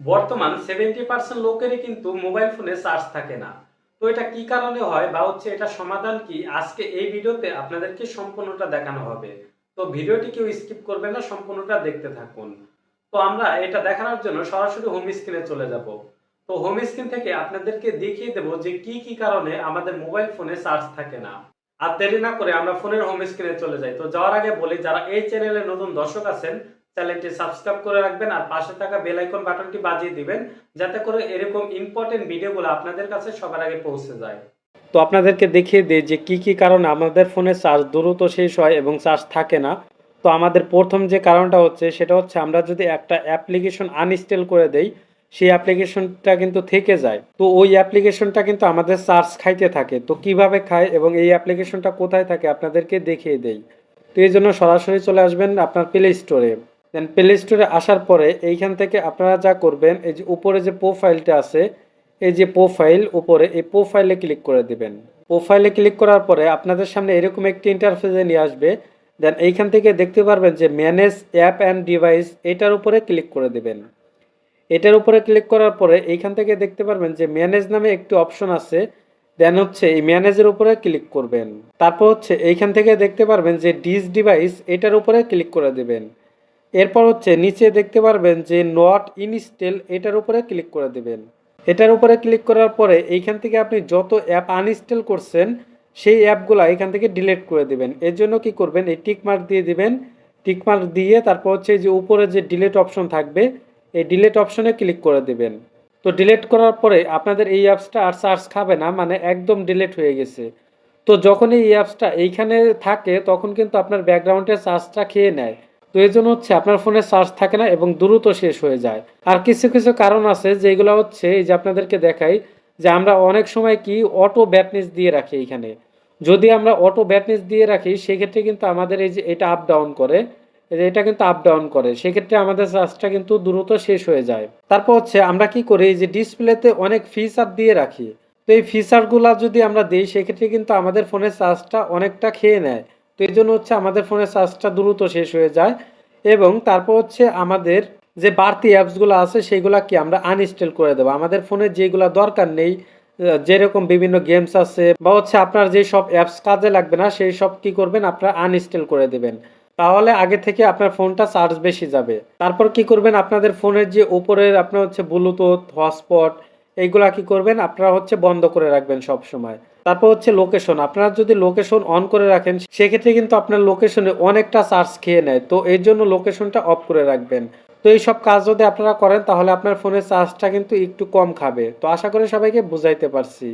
বর্তমান 70% লোকেরই কিন্তু মোবাইল ফোনে চার্জ থাকে না। তো এটা কি কারণে হয় বা এটা সমাধান কি, আজকে এই ভিডিওতে আপনাদেরকে সম্পূর্ণটা দেখানো হবে। তো ভিডিওটি কেউ স্কিপ করবেন না, সম্পূর্ণটা দেখতে থাকুন। তো আমরা এটা দেখানোর জন্য সরাসরি হোম স্ক্রিনে চলে যাব। তো হোম স্ক্রিন থেকে আপনাদেরকে দেখিয়ে দেব যে কি কি কারণে আমাদের মোবাইল ফোনে চার্জ থাকে না। আর দেরি না করে আমরা ফোনের হোম স্ক্রিনে চলে যাই। তো যাওয়ার আগে বলি, যারা এই চ্যানেলে নতুন দর্শক আছেন, চ্যানেলটি সাবস্ক্রাইব করে রাখবেন আর পাশে থাকা বেল আইকন বাটনটি বাজিয়ে দিবেন, যাতে করে এরকম ইম্পর্টেন্ট ভিডিওগুলো আপনাদের কাছে সবার আগে পৌঁছে যায়। তো আপনাদেরকে দেখিয়ে দিই যে কি কি কারণে আমাদের ফোনে চার্জ দ্রুত শেষ হয় এবং চার্জ থাকে না। তো আমাদের প্রথম যে কারণটা হচ্ছে সেটা হচ্ছে, আমরা যদি একটা অ্যাপ্লিকেশন আনইনস্টল করে দেই, সেই অ্যাপ্লিকেশনটা কিন্তু থেকে যায়। তো ওই অ্যাপ্লিকেশনটা কিন্তু আমাদের চার্জ খাইতে থাকে। তো কিভাবে খায় এবং এই অ্যাপ্লিকেশনটা কোথায় থাকে আপনাদেরকে দেখিয়ে দেই। তো এই জন্য সরাসরি চলে আসবেন আপনার প্লে স্টোরে। দেন প্লে স্টোরে আসার পরে এইখান থেকে আপনারা যা করবেন, এই যে উপরে যে প্রোফাইলটা আছে, এই যে প্রোফাইল, উপরে এই প্রোফাইলে ক্লিক করে দিবেন। প্রোফাইলে ক্লিক করার পরে আপনাদের সামনে এরকম একটি ইন্টারফেসে নিয়ে আসবে। দেন এইখান থেকে দেখতে পারবেন যে ম্যানেজ অ্যাপ অ্যান্ড ডিভাইস, এটার উপরে ক্লিক করে দিবেন। এটার উপরে ক্লিক করার পরে এইখান থেকে দেখতে পারবেন যে ম্যানেজ নামে একটি অপশন আছে। দেন এই ম্যানেজের উপরে ক্লিক করবেন। তারপর এইখান থেকে দেখতে পারবেন যে ডিস ডিভাইস, এটার উপরে ক্লিক করে দিবেন। এরপর নিচে দেখতে পারবেন যে নট ইনস্টল, এটার উপরে ক্লিক করে দিবেন। এটার উপরে ক্লিক করার পরে এইখান থেকে আপনি যত অ্যাপ আনইনস্টল করছেন সেই অ্যাপগুলো এখান থেকে ডিলিট করে দিবেন। এর জন্য কি করবেন, এই টিক মার্ক দিয়ে দিবেন। টিক মার্ক দিয়ে তারপর যে উপরে যে ডিলিট অপশন থাকবে, এই ডিলিট অপশনে ক্লিক করে দিবেন। তো ডিলিট করার পরে আপনাদের এই অ্যাপসটা আর চার্জ খাবে না, মানে একদম ডিলিট হয়ে গেছে। তো যখন এই অ্যাপসটা এইখানে থাকে তখন কিন্তু আপনার ব্যাকগ্রাউন্ডে চার্জটা খেয়ে নেয়। তো এই জন্য আপনার ফোনে চার্জ থাকে না এবং দ্রুত শেষ হয়ে যায়। আর কিছু কিছু কারণ আছে যেগুলো এই যে আপনাদেরকে দেখাই, যে আমরা অনেক সময় কি অটো ব্যাটনেস দিয়ে রাখি এইখানে। যদি আমরা অটো ব্যাটনেস দিয়ে রাখি সেক্ষেত্রে কিন্তু আমাদের এই যে এটা আপ ডাউন করে, এটা কিন্তু আপ ডাউন করে, সেক্ষেত্রে আমাদের চার্জটা কিন্তু দ্রুত শেষ হয়ে যায়। তারপর আমরা কি করি, এই যে ডিসপ্লেতে অনেক ফিচার দিয়ে রাখি। তো এই ফিচারগুলা যদি আমরা দিই সেক্ষেত্রে কিন্তু আমাদের ফোনের চার্জটা অনেকটা খেয়ে নেয়। তো এই জন্য আমাদের ফোনের চার্জটা দ্রুত শেষ হয়ে যায়। এবং তারপর আমাদের যে বাড়তি অ্যাপসগুলো আছে সেগুলা কি আমরা আনইনস্টল করে দেবো। আমাদের ফোনে যেগুলো দরকার নেই, যেরকম বিভিন্ন গেমস আছে বা আপনার যে সব অ্যাপস কাজে লাগবে না, সেই সব কি করবেন, আপনারা আনইনস্টল করে দেবেন। তাহলে আগে থেকে আপনার ফোনটা চার্জ বেশি যাবে। তারপর কি করবেন, আপনাদের ফোনের যে উপরের আপনার ব্লুটুথ হটস্পট, এইগুলা কি করবেন, আপনারা বন্ধ করে রাখবেন সব সময়। তারপর লোকেশন, আপনারা যদি লোকেশন অন করে রাখেন সেক্ষেত্রে কিন্তু আপনার লোকেশনে অনেকটা চার্জ খেয়ে নেয়। তো এর জন্য লোকেশনটা অফ করে রাখবেন। তো এই সব কাজ যদি আপনারা করেন তাহলে আপনার ফোনের চার্জটা কিন্তু একটু কম খাবে। তো আশা করি সবাইকে বুঝাইতে পারছি।